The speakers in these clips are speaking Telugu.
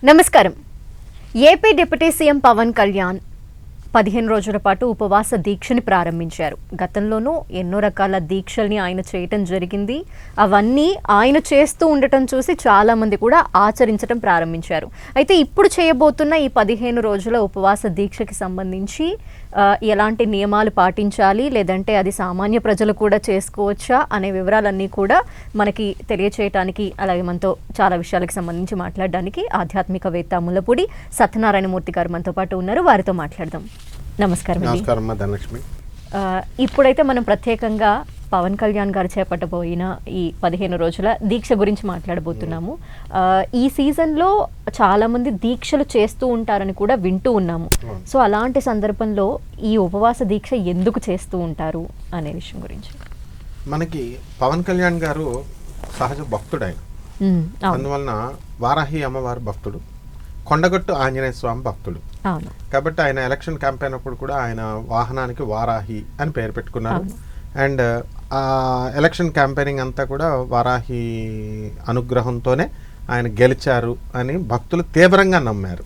నమస్కారం. AP deputy CM Pawan Kalyan 15 రోజుల పాటు ఉపవాస దీక్షని ప్రారంభించారు. గతంలోనూ ఎన్నో రకాల దీక్షల్ని ఆయన చేయటం జరిగింది. అవన్నీ ఆయన చేస్తూ ఉండటం చూసి చాలామంది కూడా ఆచరించడం ప్రారంభించారు. అయితే ఇప్పుడు చేయబోతున్న ఈ 15 రోజుల ఉపవాస దీక్షకి సంబంధించి ఎలాంటి నియమాలు పాటించాలి, లేదంటే అది సామాన్య ప్రజలు కూడా చేసుకోవచ్చా అనే వివరాలన్నీ కూడా మనకి తెలియచేయటానికి, అలాగే మనతో చాలా విషయాలకు సంబంధించి మాట్లాడడానికి ఆధ్యాత్మికవేత్త ముల్లపూడి సత్యనారాయణమూర్తి గారు మనతో పాటు ఉన్నారు. వారితో మాట్లాడదాం. నమస్కారం. నమస్కారం ధనలక్ష్మి. ఇప్పుడైతే మనం ప్రత్యేకంగా పవన్ కళ్యాణ్ గారు చేపట్టబోయిన ఈ 15 రోజుల దీక్ష గురించి మాట్లాడబోతున్నాము. ఈ సీజన్లో చాలామంది దీక్షలు చేస్తూ ఉంటారని కూడా వింటూ ఉన్నాము. సో అలాంటి సందర్భంలో ఈ ఉపవాస దీక్ష ఎందుకు చేస్తూ ఉంటారు అనే విషయం గురించి. మనకి పవన్ కళ్యాణ్ గారు సహజ భక్తుడు. ఆయన అందువలన వారాహి అమ్మవారి భక్తుడు, కొండగట్టు ఆంజనేయ స్వామి భక్తుడు. కాబట్టి ఆయన ఎలక్షన్ క్యాంపెయిన్ అప్పుడు కూడా ఆయన వాహనానికి వారాహి అని పేరు పెట్టుకున్నారు. అండ్ ఆ ఎలక్షన్ క్యాంపెయినింగ్ అంతా కూడా వారాహి అనుగ్రహంతోనే ఆయన గెలిచారు అని భక్తులు తీవ్రంగా నమ్మారు.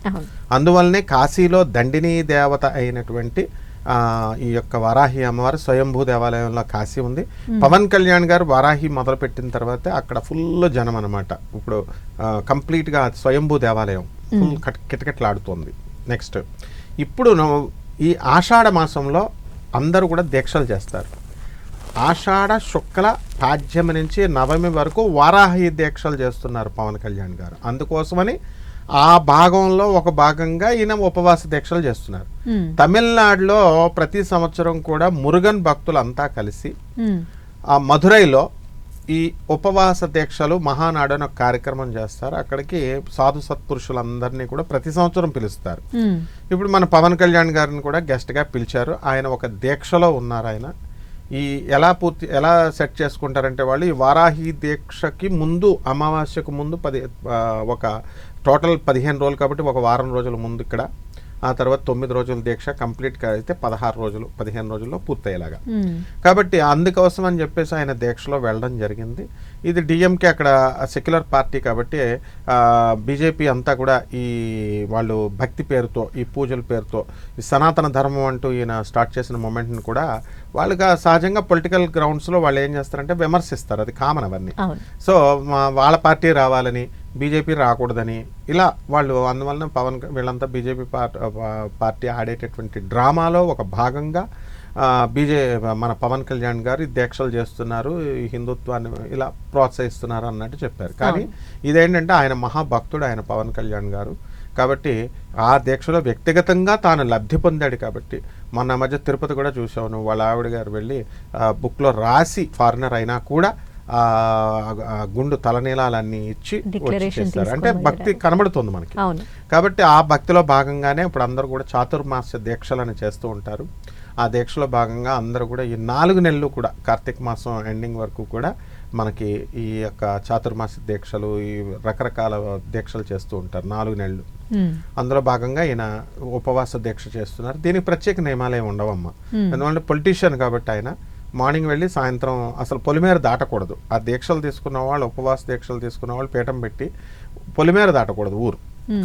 అందువల్లనే కాశీలో దండిని దేవత అయినటువంటి ఈ యొక్క వారాహి అమ్మవారు స్వయంభూ దేవాలయంలో కాశీ ఉంది. పవన్ కళ్యాణ్ గారు వారాహి మొదలుపెట్టిన తర్వాత అక్కడ ఫుల్ జనం అనమాట. ఇప్పుడు కంప్లీట్గా స్వయంభూ దేవాలయం ఫుల్ కిటకిటలాడుతోంది. నెక్స్ట్ ఇప్పుడు ఈ ఆషాఢ మాసంలో అందరూ కూడా దీక్షలు చేస్తారు. ఆషాఢ శుక్ల పాడ్యమి నుంచి నవమి వరకు వారాహి దీక్షలు చేస్తున్నారు పవన్ కళ్యాణ్ గారు. అందుకోసమని ఆ భాగంలో ఒక భాగంగా ఈయన ఉపవాస దీక్షలు చేస్తున్నారు. తమిళనాడులో ప్రతి సంవత్సరం కూడా మురుగన్ భక్తులంతా కలిసి ఆ మధురైలో ఈ ఉపవాస దీక్షలు మహానాడు అని ఒక కార్యక్రమం చేస్తారు. అక్కడికి సాధు సత్పురుషులందరినీ కూడా ప్రతి సంవత్సరం పిలుస్తారు. ఇప్పుడు మన పవన్ కళ్యాణ్ గారిని కూడా గెస్ట్గా పిలిచారు. ఆయన ఒక దీక్షలో ఉన్నారు. ఆయన ఈ ఎలా సెట్ చేసుకుంటారంటే వాళ్ళు ఈ వారాహి దీక్షకి ముందు, అమావాస్యకు ముందు ఒక టోటల్ 15 రోజులు కాబట్టి ఒక వారం రోజుల ముందు ఇక్కడ, ఆ తర్వాత 9 రోజుల దీక్ష కంప్లీట్గా అయితే 15 రోజుల్లో పూర్తయ్యేలాగా. కాబట్టి అందుకోసం అని చెప్పేసి ఆయన దీక్షలో వెళ్ళడం జరిగింది. ఇది డిఎంకే అక్కడ సెక్యులర్ పార్టీ కాబట్టి బీజేపీ అంతా కూడా ఈ వాళ్ళు భక్తి పేరుతో, ఈ పూజల పేరుతో, ఈ సనాతన ధర్మం అంటూ ఈయన స్టార్ట్ చేసిన మూమెంట్ని కూడా వాళ్ళుగా సహజంగా పొలిటికల్ గ్రౌండ్స్లో వాళ్ళు ఏం చేస్తారంటే విమర్శిస్తారు. అది కామన్ అవన్నీ. సో వాళ్ళ పార్టీ రావాలని, బీజేపీ రాకూడదని ఇలా వాళ్ళు, అందువలన వీళ్ళంతా బీజేపీ పార్టీ ఆడేటటువంటి డ్రామాలో ఒక భాగంగా మన పవన్ కళ్యాణ్ గారు దీక్షలు చేస్తున్నారు, ఈ హిందుత్వాన్ని ఇలా ప్రోత్సహిస్తున్నారు అన్నట్టు చెప్పారు. కానీ ఇదేంటంటే ఆయన మహాభక్తుడు ఆయన పవన్ కళ్యాణ్ గారు. కాబట్టి ఆ దీక్షలో వ్యక్తిగతంగా తాను లబ్ధి పొందాడు. కాబట్టి మొన్న మధ్య తిరుపతి కూడా చూసాను, వాళ్ళ ఆవిడ గారు వెళ్ళి బుక్లో రాసి ఫారినర్ అయినా కూడా గుండు తలనీలాలన్నీ ఇచ్చి చేస్తారు. అంటే భక్తి కనబడుతుంది మనకి. కాబట్టి ఆ భక్తిలో భాగంగానే ఇప్పుడు అందరూ కూడా చాతుర్మాస్య దీక్షలని చేస్తూ ఉంటారు. ఆ దీక్షలో భాగంగా అందరూ కూడా ఈ 4 నెలలు కూడా కార్తీక మాసం ఎండింగ్ వరకు కూడా మనకి ఈ యొక్క చాతుర్మాస్య దీక్షలు, ఈ రకరకాల దీక్షలు చేస్తూ ఉంటారు 4 నెలలు. అందులో భాగంగా ఈయన ఉపవాస దీక్ష చేస్తున్నారు. దీనికి ప్రత్యేక నియమాలు ఏమి ఉండవమ్మా. ఎందుకంటే పొలిటీషియన్ కాబట్టి ఆయన మార్నింగ్ వెళ్ళి సాయంత్రం అసలు పొలిమేర దాటకూడదు. ఆ దీక్షలు తీసుకున్న వాళ్ళు, ఉపవాస దీక్షలు తీసుకున్న వాళ్ళు పీఠం పెట్టి పొలిమేర దాటకూడదు ఊరు.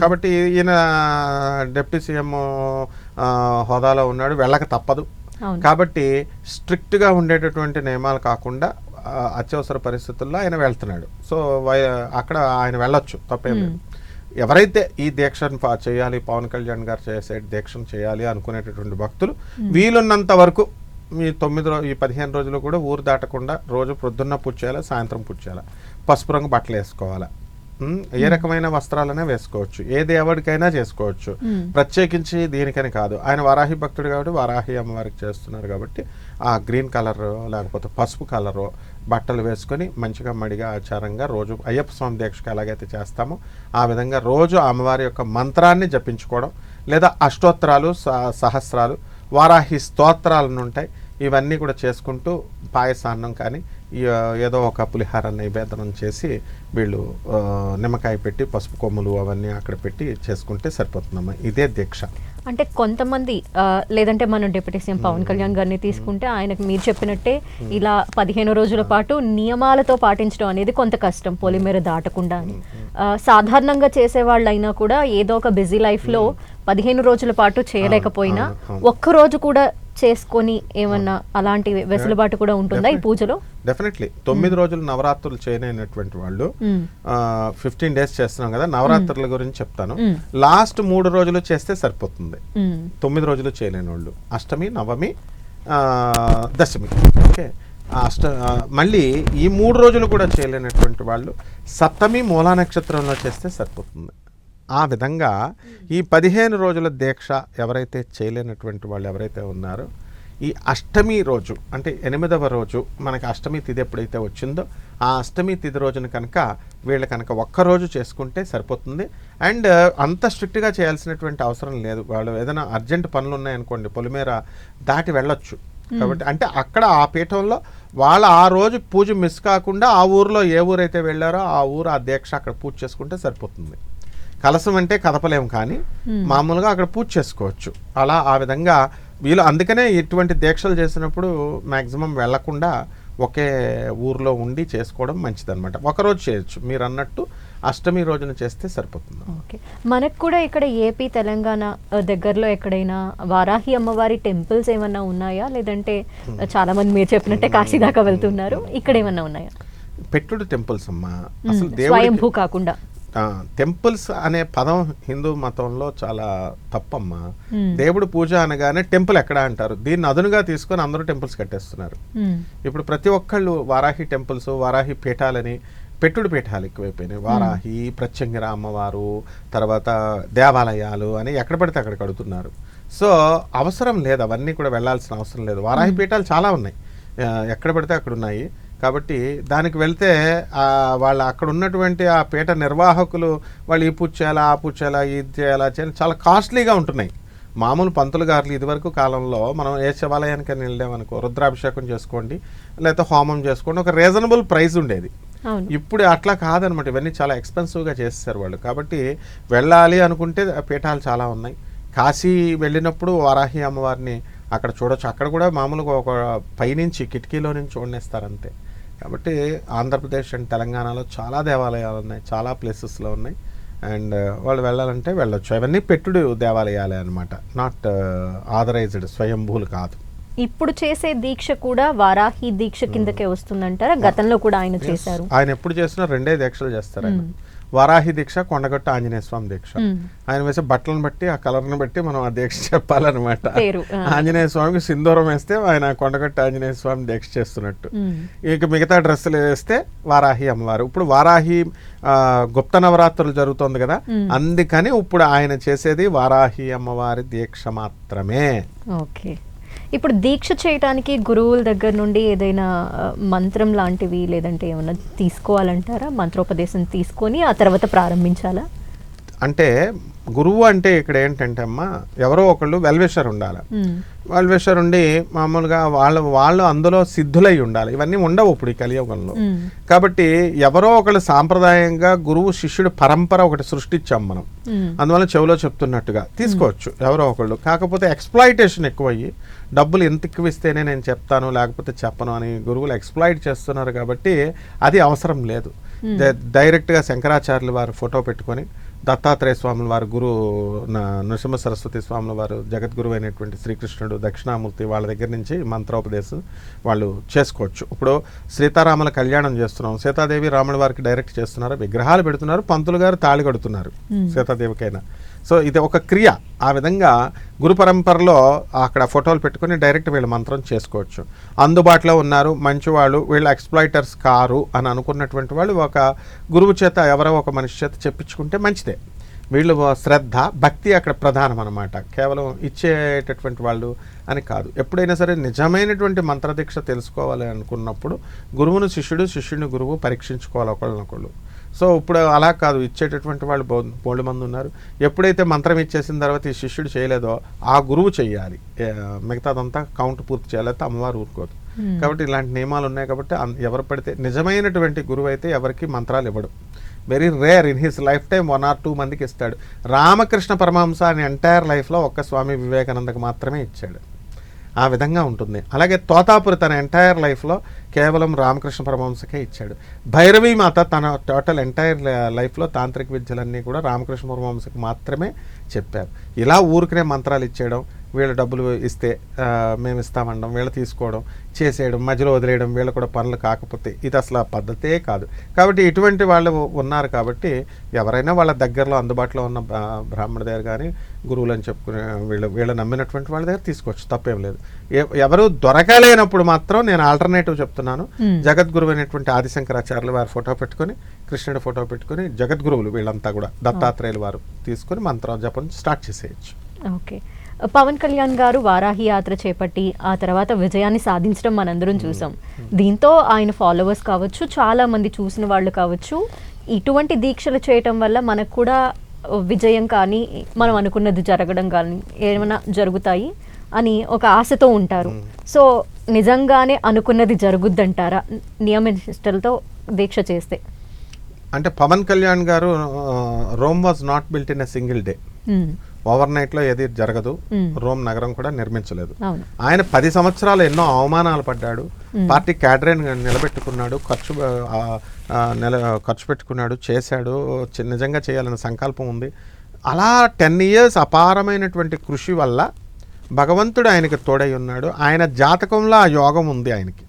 కాబట్టి ఈయన డిప్యూటీ సీఎం హోదాలో ఉన్నాడు, వెళ్ళక తప్పదు. కాబట్టి స్ట్రిక్ట్గా ఉండేటటువంటి నియమాలు కాకుండా అత్యవసర పరిస్థితుల్లో ఆయన వెళ్తున్నాడు. సో అక్కడ ఆయన వెళ్ళొచ్చు, తప్పేం లేదు. ఎవరైతే ఈ దీక్షను చేయాలి, పవన్ కళ్యాణ్ గారు చేసే దీక్షను చేయాలి అనుకునేటటువంటి భక్తులు వీలున్నంత వరకు ఈ 15 రోజులు కూడా ఊరు దాటకుండా రోజు ప్రొద్దున్న పూజ చేయాలి, సాయంత్రం పూజ చేయాలి, పసుపు రంగు బట్టలు వేసుకోవాలి, ఏ రకమైన వస్త్రాలనే వేసుకోవచ్చు, ఏ దేవుడికైనా చేసుకోవచ్చు, ప్రత్యేకించి దీనికని కాదు. ఆయన వారాహి భక్తుడు కాబట్టి వారాహి అమ్మవారికి చేస్తున్నారు కాబట్టి ఆ గ్రీన్ కలర్ లేకపోతే పసుపు కలరు బట్టలు వేసుకొని మంచిగా మడిగా ఆచారంగా రోజు అయ్యప్ప స్వామి దీక్షకు ఎలాగైతే చేస్తామో ఆ విధంగా రోజు అమ్మవారి యొక్క మంత్రాన్ని జపించుకోవడం, లేదా అష్టోత్తరాలు, సహస్రాలు, వారాహి స్తోత్రాలను ఉంటాయి, ఇవన్నీ కూడా చేసుకుంటూ పాయసాన్నం కానీ ఏదో ఒక పులిహార నైవేద్యం చేసి వీళ్ళు నిమ్మకాయ పెట్టి పసుపు కొమ్ములు అవన్నీ అక్కడ పెట్టి చేసుకుంటే సరిపోతుందమ్మా. ఇదే దీక్ష. అంటే కొంతమంది లేదంటే మనం డిప్యూటీ సీఎం పవన్ కళ్యాణ్ గారిని తీసుకుంటే ఆయనకు మీరు చెప్పినట్టే ఇలా 15 రోజుల పాటు నియమాలతో పాటించడం అనేది కొంత కష్టం, పొలిమేర దాటకుండా అని. సాధారణంగా చేసేవాళ్ళైనా కూడా ఏదో ఒక బిజీ లైఫ్లో 15 రోజుల పాటు చేయలేకపోయినా ఒక్కరోజు కూడా చేసుకొని ఏమన్నా అలాంటి వెసులుబాటు కూడా ఉంటుందా ఈ పూజలో? డెఫినెట్లీ 9 రోజులు నవరాత్రులు చేయనటువంటి వాళ్ళు 15 days చేస్తున్నాం కదా, నవరాత్రుల గురించి చెప్తాను. లాస్ట్ 3 రోజులు చేస్తే సరిపోతుంది. 9 రోజులు చేయలేని వాళ్ళు అష్టమి, నవమి, దశమి. ఓకే, మళ్ళీ ఈ 3 రోజులు కూడా చేయలేనటువంటి వాళ్ళు సప్తమి మూలా నక్షత్రంలో చేస్తే సరిపోతుంది. ఆ విధంగా ఈ 15 రోజుల దీక్ష ఎవరైతే చేయలేనటువంటి వాళ్ళు ఎవరైతే ఉన్నారో ఈ అష్టమి రోజు అంటే 8వ రోజు మనకి అష్టమి తిథి ఎప్పుడైతే వచ్చిందో ఆ అష్టమి తిథి రోజున కనుక వీళ్ళు కనుక ఒక్కరోజు చేసుకుంటే సరిపోతుంది. అండ్ అంత స్ట్రిక్ట్గా చేయాల్సినటువంటి అవసరం లేదు. వాళ్ళు ఏదైనా అర్జెంట్ పనులు ఉన్నాయనుకోండి పొలిమేర దాటి వెళ్ళొచ్చు. కాబట్టి అంటే అక్కడ ఆ పీఠంలో వాళ్ళ ఆ రోజు పూజ మిస్ కాకుండా ఆ ఊరిలో ఏ ఊరైతే వెళ్ళారో ఆ ఊరు ఆ దీక్ష అక్కడ పూజ చేసుకుంటే సరిపోతుంది. కలసం అంటే కదపలేము కానీ మామూలుగా అక్కడ పూజ చేసుకోవచ్చు. అలా ఆ విధంగా వీళ్ళు అందుకనే ఇటువంటి దీక్షలు చేసినప్పుడు మ్యాక్సిమం వెళ్లకుండా ఒకే ఊర్లో ఉండి చేసుకోవడం మంచిదన్నమాట. ఒకరోజు చేయొచ్చు, మీరు అన్నట్టు అష్టమి రోజున చేస్తే సరిపోతుంది. ఓకే, మనకు కూడా ఇక్కడ ఏపీ తెలంగాణ దగ్గరలో ఎక్కడైనా వారాహి అమ్మవారి టెంపుల్స్ ఏమన్నా ఉన్నాయా? లేదంటే చాలా మంది మీరు చెప్పినట్టే కాశీ దాకా వెళ్తున్నారు, ఇక్కడ ఏమన్నా ఉన్నాయా? పెట్టుడు టెంపుల్స్ అమ్మా, అసలు స్వయంభూ కాకుండా. టెంపుల్స్ అనే పదం హిందూ మతంలో చాలా తప్పమ్మా. దేవుడు పూజ అనగానే టెంపుల్ ఎక్కడ అంటారు, దీన్ని అదునుగా తీసుకొని అందరూ టెంపుల్స్ కట్టేస్తున్నారు. ఇప్పుడు ప్రతి ఒక్కళ్ళు వారాహి టెంపుల్స్, వారాహి పీఠాలని, పెట్టుడు పీఠాలు ఎక్కువైపోయినాయి. వారాహి, ప్రత్యంగిర అమ్మవారు, తర్వాత దేవాలయాలు అని ఎక్కడ పడితే అక్కడ కడుతున్నారు. సో అవసరం లేదు, అవన్నీ కూడా వెళ్ళాల్సిన అవసరం లేదు. వారాహి పీఠాలు చాలా ఉన్నాయి, ఎక్కడ పడితే అక్కడ ఉన్నాయి. కాబట్టి దానికి వెళ్తే వాళ్ళ అక్కడ ఉన్నటువంటి ఆ పీఠ నిర్వాహకులు వాళ్ళు ఈ పూజ చేయాలా, ఆ పూజ చేయాలా, ఇది చేయాలా చాలా కాస్ట్లీగా ఉంటున్నాయి. మామూలు పంతులు గారులు ఇదివరకు కాలంలో మనం ఏ శివాలయానికి వెళ్ళామనుకో రుద్రాభిషేకం చేసుకోండి లేకపోతే హోమం చేసుకోండి, ఒక రీజనబుల్ ప్రైస్ ఉండేది. ఇప్పుడు అట్లా కాదనమాట, ఇవన్నీ చాలా ఎక్స్పెన్సివ్గా చేస్తారు వాళ్ళు. కాబట్టి వెళ్ళాలి అనుకుంటే పీఠాలు చాలా ఉన్నాయి. కాశీ వెళ్ళినప్పుడు వారాహి అమ్మవారిని అక్కడ చూడొచ్చు. అక్కడ కూడా మామూలుగా ఒక పైనుంచి కిటికీలో నుంచి చూడనేస్తారు అంతే. కాబట్టి ఆంధ్రప్రదేశ్ అండ్ తెలంగాణలో చాలా దేవాలయాలు ఉన్నాయి, చాలా ప్లేసెస్లో ఉన్నాయి. అండ్ వాళ్ళు వెళ్ళాలంటే వెళ్ళొచ్చు. అవన్నీ పెట్టుడు దేవాలయాలే అనమాట, నాట్ ఆథరైజ్డ్, స్వయంభూలు కాదు. ఇప్పుడు చేసే దీక్ష కూడా వారాహి దీక్ష కిందకే వస్తుందంటారా? గతంలో కూడా ఆయన చేశారు. ఆయన ఎప్పుడు చేసినా 2 దీక్షలు చేస్తారు ఆయన. వారాహి దీక్ష, కొండగట్టు ఆంజనేయ స్వామి దీక్ష. ఆయన వేసే బట్టలను బట్టి ఆ కలర్ని బట్టి మనం ఆ దీక్ష చెప్పాలన్నమాట. ఆంజనేయ స్వామికి సింధూరం వేస్తే ఆయన కొండగట్టు ఆంజనేయ స్వామి దీక్ష చేస్తున్నట్టు. ఇక మిగతా డ్రెస్సులు వేస్తే వారాహి అమ్మవారు. ఇప్పుడు వారాహి గుప్త నవరాత్రులు జరుగుతోంది కదా, అందుకని ఇప్పుడు ఆయన చేసేది వారాహి అమ్మవారి దీక్ష మాత్రమే. ఓకే, ఇప్పుడు దీక్ష చేయడానికి గురువుల దగ్గర నుండి ఏదైనా మంత్రం లాంటివి లేదంటే ఏమన్నా తీసుకోవాలంటారా? మంత్రోపదేశం తీసుకొని ఆ తర్వాత ప్రారంభించాలా? అంటే గురువు అంటే ఇక్కడ ఏంటంటే అమ్మా, ఎవరో ఒకళ్ళు వెల్విషర్ ఉండాలి. వెల్విషర్ ఉండి మామూలుగా వాళ్ళు అందులో సిద్ధులై ఉండాలి. ఇవన్నీ ఉండవు ఇప్పుడు ఈ కలియుగంలో. కాబట్టి ఎవరో ఒకళ్ళు సాంప్రదాయంగా గురువు శిష్యుడు పరంపర ఒకటి సృష్టించాం మనం. అందువల్ల చెవిలో చెప్తున్నట్టుగా తీసుకోవచ్చు ఎవరో ఒకళ్ళు. కాకపోతే ఎక్స్ప్లాయిటేషన్ ఎక్కువయ్యి డబ్బులు ఎంత ఎక్కువ ఇస్తేనే నేను చెప్తాను లేకపోతే చెప్పను అని గురువులు ఎక్స్ప్లాయిట్ చేస్తున్నారు. కాబట్టి అది అవసరం లేదు. డైరెక్ట్గా శంకరాచార్యుల వారు ఫోటో పెట్టుకొని, దత్తాత్రేయ స్వాముల వారు గురు, నృసింహ సరస్వతి స్వాముల వారు జగద్గురువు అయినటువంటి శ్రీకృష్ణుడు, దక్షిణామూర్తి, వాళ్ళ దగ్గర నుంచి మంత్రోపదేశం వాళ్ళు చేసుకోవచ్చు. ఇప్పుడు సీతారాముల కళ్యాణం చేస్తున్నాం, సీతాదేవి రాముల వారికి డైరెక్ట్ చేస్తున్నారు, విగ్రహాలు పెడుతున్నారు, పంతులు గారు తాళి కడుతున్నారు సీతాదేవికైనా. సో ఇది ఒక క్రియ. ఆ విధంగా గురు పరంపరలో అక్కడ ఫోటోలు పెట్టుకుని డైరెక్ట్ వీళ్ళు మంత్రం చేసుకోవచ్చు. అందుబాటులో ఉన్నారు మంచివాళ్ళు, వీళ్ళు ఎక్స్ప్లాయిటర్స్ కారు అని అనుకున్నటువంటి వాళ్ళు ఒక గురువు చేత, ఎవరో ఒక మనిషి చేత చెప్పించుకుంటే మంచిదే. వీళ్ళు శ్రద్ధ, భక్తి అక్కడ ప్రధానం అన్నమాట. కేవలం ఇచ్చేటటువంటి వాళ్ళు అని కాదు. ఎప్పుడైనా సరే నిజమైనటువంటి మంత్రదీక్ష తెలుసుకోవాలి అనుకున్నప్పుడు గురువును శిష్యుడు, శిష్యుని గురువు పరీక్షించుకోవాలి ఒకళ్ళనొకళ్ళు. సో ఇప్పుడు అలా కాదు, ఇచ్చేటటువంటి వాళ్ళు బోల్డ్ మంది ఉన్నారు. ఎప్పుడైతే మంత్రం ఇచ్చేసిన తర్వాత ఈ శిష్యుడు చేయలేదో ఆ గురువు చెయ్యాలి, మిగతాదంతా కౌంట్ పూర్తి చేయాలంటే అమ్మవారు ఊరుకోదు. కాబట్టి ఇలాంటి నియమాలు ఉన్నాయి. కాబట్టి ఎవరు పడితే నిజమైనటువంటి గురువు అయితే ఎవరికి మంత్రాలు ఇవ్వడు. Very rare in his life time 1 or 2 మందికి ఇస్తాడు. రామకృష్ణ పరమహంస అని ఎంటైర్ లైఫ్లో ఒక్క స్వామి వివేకానందకి మాత్రమే ఇచ్చాడు. ఆ విధంగా ఉంటుంది. అలాగే తోతాపురి తన ఎంటైర్ లైఫ్లో కేవలం రామకృష్ణ పరమహంసకే ఇచ్చాడు. భైరవీ మాత తన టోటల్ ఎంటైర్ లైఫ్లో తాంత్రిక విద్యలన్నీ కూడా రామకృష్ణ పరమహంసకి మాత్రమే చెప్పారు. ఇలా ఊరికనే మంత్రాలు ఇచ్చేయడం, వీళ్ళు డబ్బులు ఇస్తే మేము ఇస్తామనడం, వీళ్ళు తీసుకోవడం, చేసేయడం, మధ్యలో వదిలేయడం, వీళ్ళు కూడా పనులు కాకపోతే ఇది అసలు ఆ పద్ధతే కాదు. కాబట్టి ఇటువంటి వాళ్ళు ఉన్నారు. కాబట్టి ఎవరైనా వాళ్ళ దగ్గరలో అందుబాటులో ఉన్న బ్రాహ్మణ దగ్గర కానీ గురువులని చెప్పుకునే వీళ్ళు నమ్మినటువంటి వాళ్ళ దగ్గర తీసుకోవచ్చు, తప్పేం లేదు. ఎవరు దొరకలేనప్పుడు మాత్రం నేను ఆల్టర్నేటివ్ చెప్తున్నాను. జగద్గురువు అయినటువంటి ఆదిశంకరాచార్యులు వారి ఫోటో పెట్టుకొని, కృష్ణుడి ఫోటో పెట్టుకొని, జగద్గురువులు వీళ్ళంతా కూడా దత్తాత్రేయులు వారు తీసుకొని మంత్రం జపం స్టార్ట్ చేసేయచ్చు. ఓకే. పవన్ కళ్యాణ్ గారు వారాహి యాత్ర చేపట్టి ఆ తర్వాత విజయాన్ని సాధించడం మనందరం చూసాం. దీంతో ఆయన ఫాలోవర్స్ కావచ్చు, చాలా మంది చూసిన వాళ్ళు కావచ్చు, ఇటువంటి దీక్షలు చేయటం వల్ల మనకు కూడా విజయం కానీ, మనం అనుకున్నది జరగడం కానీ ఏమైనా జరుగుతాయి అని ఒక ఆశతో ఉంటారు. సో నిజంగానే అనుకున్నది జరుగుద్దంటారా నియమనిష్టలతో దీక్ష చేస్తే? అంటే పవన్ కళ్యాణ్ గారు Rome was not built in a single day. Over నైట్లో ఏది జరగదు. రోమ్ నగరం కూడా నిర్మించలేదు. ఆయన 10 సంవత్సరాలు ఎన్నో అవమానాలు పడ్డాడు. పార్టీ క్యాడరేన్ నిలబెట్టుకున్నాడు, ఖర్చు పెట్టుకున్నాడు, చేశాడు. నిజంగా చేయాలనే సంకల్పం ఉంది. అలా 10 years అపారమైనటువంటి కృషి వల్ల భగవంతుడు ఆయనకి తోడై ఉన్నాడు. ఆయన జాతకంలో ఆ యోగం ఉంది. ఆయనకి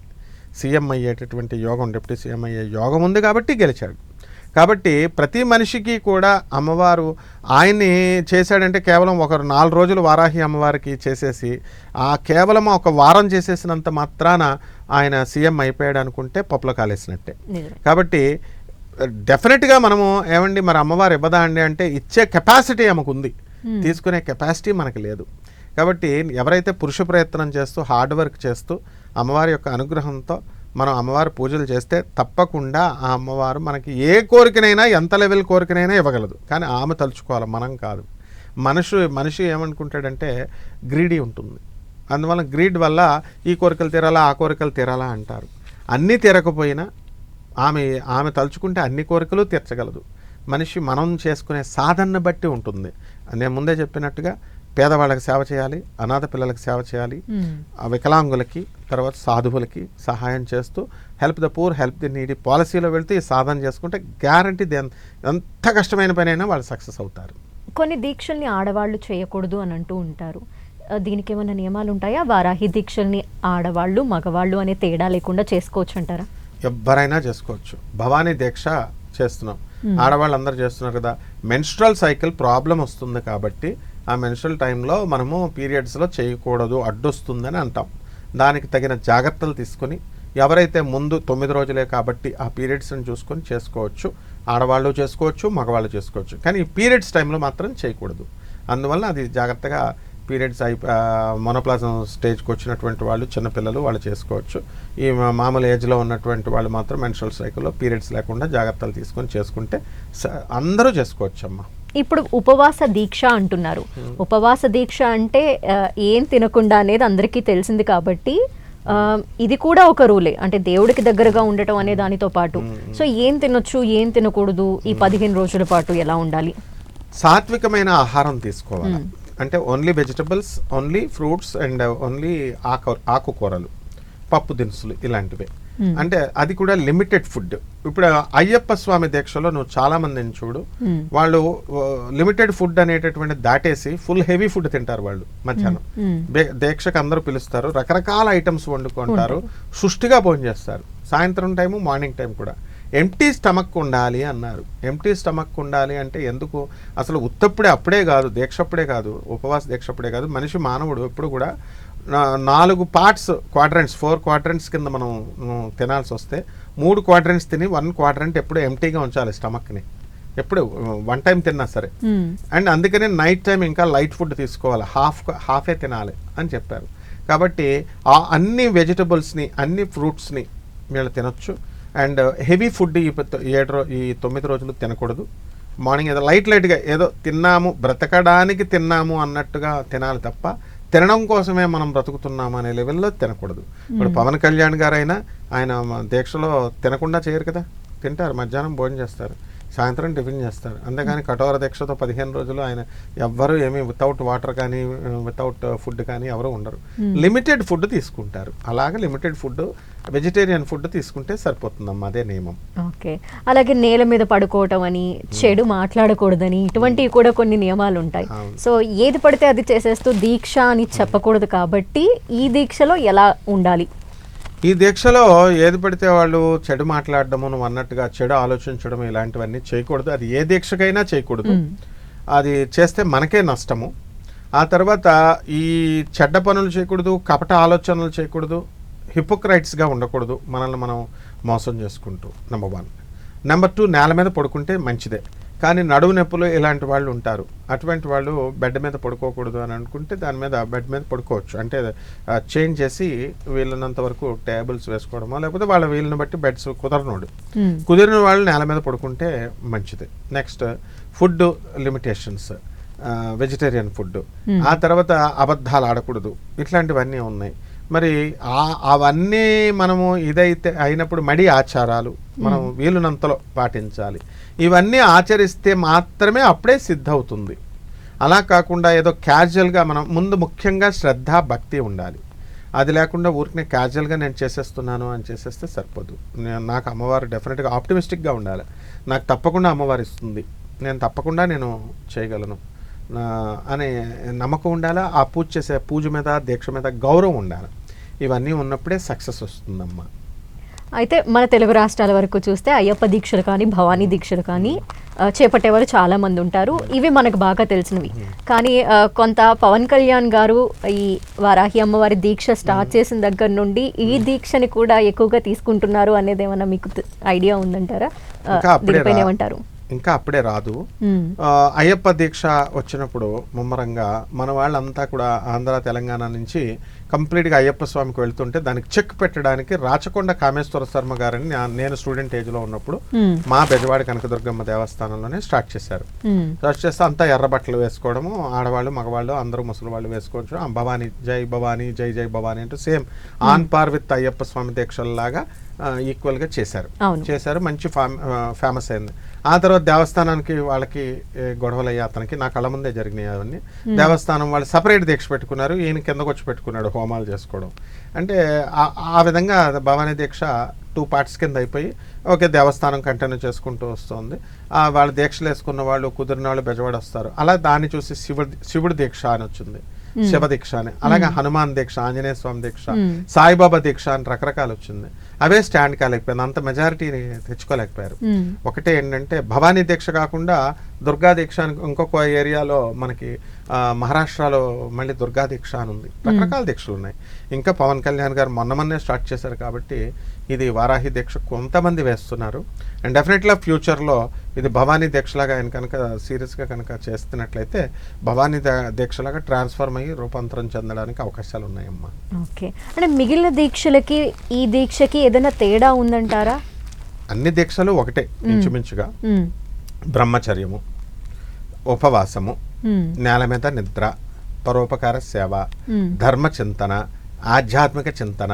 సీఎం అయ్యేటటువంటి యోగం, డిప్యూటీ సీఎం అయ్యే యోగం ఉంది కాబట్టి గెలిచాడు. కాబట్టి ప్రతి మనిషికి కూడా అమ్మవారు ఆయన్ని చేశాడంటే కేవలం ఒక 4 రోజులు వారాహి అమ్మవారికి చేసేసి కేవలం ఒక వారం చేసేసినంత మాత్రాన ఆయన సీఎం అయిపోయాడు అనుకుంటే పప్పులో కాలేసినట్టే. కాబట్టి డెఫినెట్గా మనము ఏమండి మరి అమ్మవారు ఇవ్వదా అండి అంటే ఇచ్చే కెపాసిటీ ఆమెకు ఉంది, తీసుకునే కెపాసిటీ మనకు లేదు. కాబట్టి ఎవరైతే పురుష ప్రయత్నం చేస్తూ హార్డ్ వర్క్ చేస్తూ అమ్మవారి యొక్క అనుగ్రహంతో మనం అమ్మవారి పూజలు చేస్తే తప్పకుండా ఆ అమ్మవారు మనకి ఏ కోరికనైనా, ఎంత లెవెల్ కోరికనైనా ఇవ్వగలదు. కానీ ఆమె తలుచుకోవాలి, మనం కాదు. మనిషి ఏమనుకుంటాడంటే గ్రీడీ ఉంటుంది. అందువల్ల గ్రీడ్ వల్ల ఈ కోరికలు తీరాలా, ఆ కోరికలు తీరాలా అంటారు. అన్నీ తీరకపోయినా ఆమె తలుచుకుంటే అన్ని కోరికలు తీర్చగలదు. మనిషి మనం చేసుకునే సాధనను బట్టి ఉంటుంది. నేను ముందే చెప్పినట్టుగా పేదవాళ్ళకి సేవ చేయాలి, అనాథ పిల్లలకి సేవ చేయాలి, వికలాంగులకి, తర్వాత సాధువులకి సహాయం చేస్తూ help the poor, help the needy పాలసీలో వెళ్తే ఈ సాధన చేసుకుంటే గ్యారంటీ ఎంత కష్టమైన పని అయినా వాళ్ళు సక్సెస్ అవుతారు. కొన్ని దీక్షల్ని ఆడవాళ్ళు చేయకూడదు అని అంటూ ఉంటారు. దీనికి ఏమైనా నియమాలు ఉంటాయా? వారాహి దీక్షల్ని ఆడవాళ్ళు మగవాళ్ళు అనే తేడా లేకుండా చేసుకోవచ్చు అంటారా? ఎవరైనా చేసుకోవచ్చు. భవానీ దీక్ష చేస్తున్నాం, ఆడవాళ్ళు అందరూ చేస్తున్నారు కదా. మెన్స్ట్రల్ సైకిల్ ప్రాబ్లం వస్తుంది కాబట్టి ఆ మెన్స్ట్రల్ టైంలో మనము పీరియడ్స్లో చేయకూడదు, అడ్డొస్తుందని అంటాం. దానికి తగిన జాగ్రత్తలు తీసుకొని ఎవరైతే ముందు 9 రోజులే కాబట్టి ఆ పీరియడ్స్ని చూసుకొని చేసుకోవచ్చు. ఆడవాళ్ళు చేసుకోవచ్చు, మగవాళ్ళు చేసుకోవచ్చు. కానీ ఈ పీరియడ్స్ టైంలో మాత్రం చేయకూడదు. అందువల్ల అది జాగ్రత్తగా పీరియడ్స్ మొనోప్లాజం స్టేజ్కి వచ్చినటువంటి వాళ్ళు, చిన్నపిల్లలు వాళ్ళు చేసుకోవచ్చు. ఈ మామూలు ఏజ్లో ఉన్నటువంటి వాళ్ళు మాత్రం మెన్స్ట్రల్ సైకిల్లో పీరియడ్స్ లేకుండా జాగ్రత్తలు తీసుకొని చేసుకుంటే అందరూ చేసుకోవచ్చు అమ్మ. ఇప్పుడు ఉపవాస దీక్ష అంటున్నారు. ఉపవాస దీక్ష అంటే ఏం తినకుండా అనేది అందరికీ తెలిసింది కాబట్టి ఇది కూడా ఒక రూలే, అంటే దేవుడికి దగ్గరగా ఉండటం అనే దానితో పాటు. సో ఏం తినొచ్చు, ఏం తినకూడదు, ఈ 15 రోజుల పాటు ఎలా ఉండాలి? సాత్వికమైన ఆహారం తీసుకోవాలి. అంటే only vegetables, only fruits and only ఆకుకూరలు, పప్పు దినుసులు ఇలాంటివే. అంటే అది కూడా లిమిటెడ్ ఫుడ్. ఇప్పుడు అయ్యప్ప స్వామి దీక్షలో నువ్వు చాలా మందిని చూడు, వాళ్ళు లిమిటెడ్ ఫుడ్ అనేటటువంటి దాటేసి ఫుల్ హెవీ ఫుడ్ తింటారు. వాళ్ళు మధ్యాహ్నం దీక్షకు అందరూ పిలుస్తారు, రకరకాల ఐటమ్స్ వండుకుంటారు, సుష్టిగా భోజనం చేస్తారు. సాయంత్రం టైము, మార్నింగ్ టైం కూడా ఎంప్టీ స్టమక్ ఉండాలి అన్నారు. ఎంప్టీ స్టమక్ ఉండాలి అంటే ఎందుకు? అసలు ఉత్తప్పుడే అప్పుడే కాదు, దీక్షప్పుడే కాదు, ఉపవాస దీక్షప్పుడే కాదు, మనిషి మానవుడు ఎప్పుడు కూడా 4 పార్ట్స్, క్వాడ్రంట్స్, 4 క్వాడ్రంట్స్ కింద మనం తినాల్సి వస్తే 3 క్వాడ్రంట్స్ తిని 1 క్వాడ్రంట్ ఎప్పుడు ఎంప్టీగా ఉంచాలి స్టమక్ని, ఎప్పుడు 1 టైం తిన్నా సరే. అండ్ అందుకనే నైట్ టైం ఇంకా లైట్ ఫుడ్ తీసుకోవాలి, హాఫే తినాలి అని చెప్పారు. కాబట్టి ఆ అన్ని వెజిటబుల్స్ని, అన్ని ఫ్రూట్స్ని వీళ్ళు తినొచ్చు. అండ్ హెవీ ఫుడ్ ఈ 9 రోజులు తినకూడదు. మార్నింగ్ ఏదో లైట్గా ఏదో తిన్నాము, బ్రతకడానికి తిన్నాము అన్నట్టుగా తినాలి తప్ప తినడం కోసమే మనం బ్రతుకుతున్నాము అనే లెవెల్లో తినకూడదు. ఇప్పుడు పవన్ కళ్యాణ్ గారైనా ఆయన దీక్షలో తినకుండా చేయరు కదా, తింటారు, మధ్యాహ్నం భోజనం చేస్తారు. సాయంత్రం టిఫిన్ చేస్తారు. అంతేగాని కఠోర దీక్షతో 15 రోజులు ఆయన ఎవ్వరూ ఏమీ వితౌట్ వాటర్ కానీ వితౌట్ ఫుడ్ కానీ ఎవరు ఉండరు. లిమిటెడ్ ఫుడ్ తీసుకుంటారు. అలాగే లిమిటెడ్ ఫుడ్, వెజిటేరియన్ ఫుడ్ తీసుకుంటే సరిపోతుందమ్మా, అదే నియమం. ఓకే. అలాగే నేల మీద పడుకోవటం అని, చెడు మాట్లాడకూడదని, ఇటువంటివి కూడా కొన్ని నియమాలు ఉంటాయి. సో ఏది పడితే అది చేసేస్తూ దీక్ష అని చెప్పకూడదు కాబట్టి ఈ దీక్షలో ఎలా ఉండాలి? ఈ దీక్షలో ఏది పడితే వాళ్ళు చెడు మాట్లాడడము, నువ్వు అన్నట్టుగా చెడు ఆలోచించడం ఇలాంటివన్నీ చేయకూడదు. అది ఏ దీక్షకైనా చేయకూడదు. అది చేస్తే మనకే నష్టము. ఆ తర్వాత ఈ చెడ్డ పనులు చేయకూడదు, కపట ఆలోచనలు చేయకూడదు, హిపోక్రైట్స్గా ఉండకూడదు, మనల్ని మనం మోసం చేసుకుంటూ. నెంబర్ 1. నెంబర్ 2, నేల మీద పడుకుంటే మంచిదే. కానీ నడువు నొప్పులు ఇలాంటి వాళ్ళు ఉంటారు. అటువంటి వాళ్ళు బెడ్ మీద పడుకోకూడదు అని అనుకుంటే దాని మీద బెడ్ మీద పడుకోవచ్చు. అంటే చేంజ్ చేసి వీళ్ళనంత వరకు టేబుల్స్ వేసుకోవడమో, లేకపోతే వాళ్ళ వీళ్ళని బట్టి బెడ్స్ కుదిరిన వాళ్ళు నేల మీద పడుకుంటే మంచిది. Next, food limitations, vegetarian food. ఆ తర్వాత అబద్ధాలు ఆడకూడదు. ఇట్లాంటివన్నీ ఉన్నాయి. మరి అవన్నీ మనము ఇదైతే అయినప్పుడు మడి ఆచారాలు మనం వీలునంతలో పాటించాలి. ఇవన్నీ ఆచరిస్తే మాత్రమే అప్పుడే సిద్ధవుతుంది. అలా కాకుండా ఏదో క్యాజువల్గా మనం ముందు ముఖ్యంగా శ్రద్ధ, భక్తి ఉండాలి. అది లేకుండా ఊరికనే క్యాజువల్గా నేను చేసేస్తున్నాను అని చేసేస్తే సరిపోదు. నాకు అమ్మవారు డెఫినెట్గా ఆప్టిమిస్టిక్గా ఉండాలి. నాకు తప్పకుండా అమ్మవారు ఇస్తుంది, నేను తప్పకుండా నేను చేయగలను అనే నమ్మకం ఉండాలి. ఆ పూజ చేసే పూజ మీద, దీక్ష మీద గౌరవం ఉండాలి. ఇవన్నీ ఉన్నప్పుడే సక్సెస్ వస్తుందమ్మా. అయితే మన తెలుగు రాష్ట్రాల వరకు చూస్తే అయ్యప్ప దీక్షలు కానీ, భవానీ దీక్షలు కానీ చేపట్టేవారు చాలా మంది ఉంటారు. ఇవి మనకు బాగా తెలిసినవి. కానీ కొంత పవన్ కళ్యాణ్ గారు ఈ వారాహి అమ్మవారి దీక్ష స్టార్ట్ చేసిన దగ్గర నుండి ఈ దీక్షని కూడా ఎక్కువగా తీసుకుంటున్నారు అనేది ఏమన్నా మీకు ఐడియా ఉందంటారా? దీనిపైన ఏమంటారు? ఇంకా అప్పుడే రాదు. అయ్యప్ప దీక్ష వచ్చినప్పుడు ముమ్మరంగా మన వాళ్ళంతా కూడా ఆంధ్ర, తెలంగాణ నుంచి కంప్లీట్గా అయ్యప్ప స్వామికి వెళ్తుంటే దానికి చెక్ పెట్టడానికి రాచకొండ కామేశ్వర శర్మ గారని నేను స్టూడెంట్ ఏజ్లో ఉన్నప్పుడు మా బెజవాడ కనకదుర్గమ్మ దేవస్థానంలోనే స్టార్ట్ చేశారు. స్టార్ట్ చేస్తే అంతా ఎర్ర బట్టలు వేసుకోవడము, ఆడవాళ్ళు మగవాళ్ళు అందరూ ముసలి వాళ్ళు వేసుకోవచ్చు. భవానీ జై భవానీ, జై జై భవానీ అంటూ same on par with Ayyappa Swami దీక్షల్లాగా ఈక్వల్గా చేశారు. మంచి ఫేమస్ అయింది. ఆ తర్వాత దేవస్థానానికి వాళ్ళకి గొడవలు అయ్యి అతనికి నా కళ్ళ ముందే జరిగినాయి అవన్నీ. దేవస్థానం వాళ్ళు సపరేట్ దీక్ష పెట్టుకున్నారు, ఈయన కిందకు వచ్చి పెట్టుకున్నాడు హోమాలు చేసుకోవడం. అంటే ఆ విధంగా భవానీ దీక్ష 2 పార్ట్స్ కింద అయిపోయి ఓకే దేవస్థానం కంటిన్యూ చేసుకుంటూ వస్తుంది. వాళ్ళ దీక్షలు వేసుకున్న వాళ్ళు, కుదిరిన వాళ్ళు బెజవాడ వస్తారు. అలా దాన్ని చూసి శివుడి దీక్ష అని వచ్చింది, శివ దీక్ష అని. అలాగే హనుమాన్ దీక్ష, ఆంజనేయ స్వామి దీక్ష, సాయిబాబా దీక్ష అని రకరకాలు వచ్చింది. అవే స్టాండ్ కాలేకపోయింది, అంత మెజారిటీని తెచ్చుకోలేకపోయారు. ఒకటే ఏంటంటే భవానీ దీక్ష కాకుండా దుర్గా దీక్ష అని ఇంకొక ఏరియాలో మనకి మహారాష్ట్రలో మళ్ళీ దుర్గా దీక్ష అని ఉంది. రకరకాల దీక్షలు ఉన్నాయి. ఇంకా పవన్ కళ్యాణ్ గారు మొన్నే స్టార్ట్ చేశారు కాబట్టి ఇది వారాహి దీక్ష కొంతమంది వేస్తున్నారు. అండ్ డెఫినెట్గా ఫ్యూచర్లో ఇది భవానీ దీక్షలాగా ఆయన కనుక సీరియస్గా కనుక చేస్తున్నట్లయితే భవానీ దీక్షలాగా ట్రాన్స్ఫార్మ్ అయ్యి రూపాంతరం చెందడానికి అవకాశాలు ఉన్నాయమ్మా. ఓకే. అంటే మిగిలిన దీక్షలకి ఈ దీక్షకి ఏదైనా తేడా ఉందంటారా? అన్ని దీక్షలు ఒకటే ఇంచుమించుగా. బ్రహ్మచర్యము, ఉపవాసము, నేల మీద నిద్ర, పరోపకార సేవ, ధర్మ చింతన, ఆధ్యాత్మిక చింతన,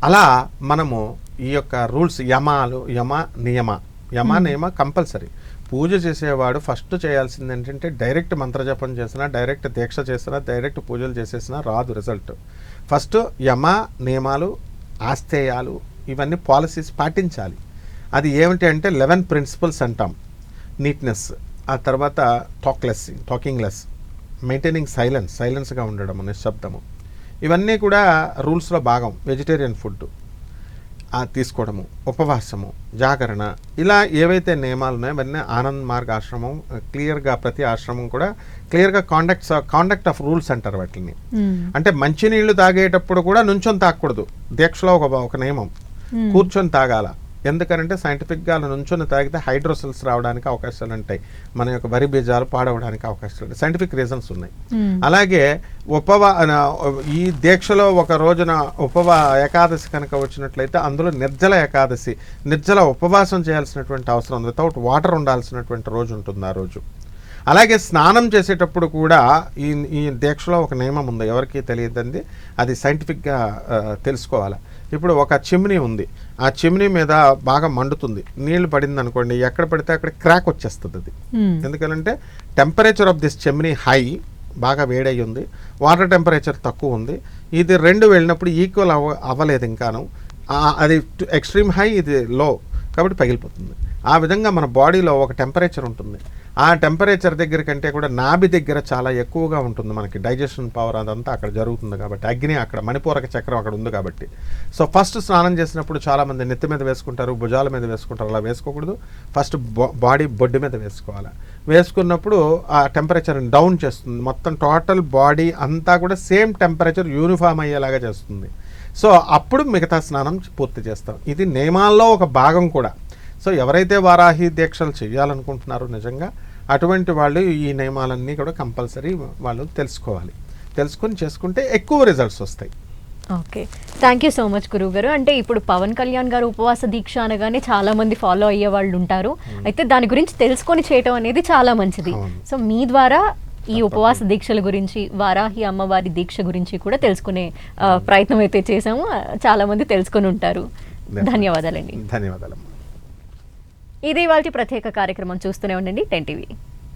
అలా మనము ఈ యొక్క రూల్స్ యమ నియమ కంపల్సరీ. పూజ చేసేవాడు ఫస్ట్ చేయాల్సింది ఏంటంటే డైరెక్ట్ మంత్రజపం చేసినా, డైరెక్ట్ దీక్ష చేసినా, డైరెక్ట్ పూజలు చేసేసినా రాదు రిజల్ట్. ఫస్ట్ యమ నియమాలు, ఆస్తేయాలు, ఇవన్నీ పాలసీస్ పాటించాలి. అది ఏమిటి అంటే 11 ప్రిన్సిపల్స్ అంటాం. నీట్నెస్, ఆ తర్వాత టాకింగ్ లెస్, మెయింటైనింగ్ సైలెన్స్గా ఉండడం, నిశ్శబ్దము, ఇవన్నీ కూడా రూల్స్లో భాగం. వెజిటేరియన్ ఫుడ్ తీసుకోవడము, ఉపవాసము, జాగరణ, ఇలా ఏవైతే నియమాలు ఉన్నాయో అవన్నీ ఆనంద్ మార్గ్ ఆశ్రమం క్లియర్గా, ప్రతి ఆశ్రమం కూడా క్లియర్గా కాండక్ట్ ఆఫ్ రూల్స్ అంటారు వాటిని. అంటే మంచినీళ్లు తాగేటప్పుడు కూడా నుంచొని తాగకూడదు. దీక్షలో ఒక నియమం, కూర్చొని తాగాల. ఎందుకనంటే సైంటిఫిక్గా నుంచొని తాగితే హైడ్రోసెల్స్ రావడానికి అవకాశాలు ఉంటాయి, మన యొక్క వరి బీజాలు పాడవడానికి అవకాశాలు ఉంటాయి. సైంటిఫిక్ రీజన్స్ ఉన్నాయి. అలాగే ఈ దీక్షలో ఒక రోజున ఏకాదశి కనుక వచ్చినట్లయితే అందులో నిర్జల ఏకాదశి, నిర్జల ఉపవాసం చేయాల్సినటువంటి అవసరం, వితౌట్ వాటర్ ఉండాల్సినటువంటి రోజు ఉంటుంది ఆ రోజు. అలాగే స్నానం చేసేటప్పుడు కూడా ఈ దీక్షలో ఒక నియమం ఉంది, ఎవరికి తెలియదండి, అది సైంటిఫిక్గా తెలుసుకోవాలి. ఇప్పుడు ఒక చిమ్నీ ఉంది, ఆ చిమ్నీ మీద బాగా మండుతుంది, నీళ్లు పడింది అనుకోండి, ఎక్కడ పడితే అక్కడ క్రాక్ వచ్చేస్తుంది అది. ఎందుకంటే temperature of this chimney high, బాగా వేడయి ఉంది, వాటర్ టెంపరేచర్ తక్కువ ఉంది, ఇది రెండు వెళ్ళినప్పుడు ఈక్వల్ అవ్వలేదు ఇంకాను, అది ఎక్స్ట్రీమ్ హై, ఇది లో, కాబట్టి పగిలిపోతుంది. ఆ విధంగా మన బాడీలో ఒక టెంపరేచర్ ఉంటుంది, ఆ టెంపరేచర్ దగ్గర కంటే కూడా నాభి దగ్గర చాలా ఎక్కువగా ఉంటుంది మనకి డైజెషన్ పవర్, అదంతా అక్కడ జరుగుతుంది కాబట్టి, అగ్ని అక్కడ, మణిపూరక చక్రం అక్కడ ఉంది కాబట్టి. సో ఫస్ట్ స్నానం చేసినప్పుడు చాలామంది నెత్తి మీద వేసుకుంటారు, భుజాల మీద వేసుకుంటారు, అలా వేసుకోకూడదు. ఫస్ట్ బాడీ బొడ్డు మీద వేసుకోవాలి. వేసుకున్నప్పుడు ఆ టెంపరేచర్ని డౌన్ చేస్తుంది, మొత్తం టోటల్ బాడీ అంతా కూడా సేమ్ టెంపరేచర్ యూనిఫామ్ అయ్యేలాగా చేస్తుంది. సో అప్పుడు మిగతా స్నానం పూర్తి చేస్తాం. ఇది నియమాల్లో ఒక భాగం కూడా. సో ఎవరైతే వారాహి దీక్షలు చేయాలనుకుంటున్నారో నిజంగా అటువంటి వాళ్ళు ఈ నియమాలన్నీ కూడా కంపల్సరీ వాళ్ళు తెలుసుకోవాలి. తెలుసుకొని చేసుకుంటే ఎక్కువ రిజల్ట్స్ వస్తాయి. Okay, thank you so much గురువు గారు. అంటే ఇప్పుడు పవన్ కళ్యాణ్ గారు ఉపవాస దీక్ష అనగానే చాలా మంది ఫాలో అయ్యే వాళ్ళు ఉంటారు. అయితే దాని గురించి తెలుసుకొని చేయటం అనేది చాలా మంచిది. సో మీ ద్వారా ఈ ఉపవాస దీక్షల గురించి, వారాహి అమ్మవారి దీక్ష గురించి కూడా తెలుసుకునే ప్రయత్నం అయితే చేసాము. చాలా మంది తెలుసుకొని ఉంటారు. ధన్యవాదాలండి. ధన్యవాదాలు. ఇది ఇవాల్టి ప్రత్యేక కార్యక్రమం. చూస్తూనే ఉండండి 10 TV.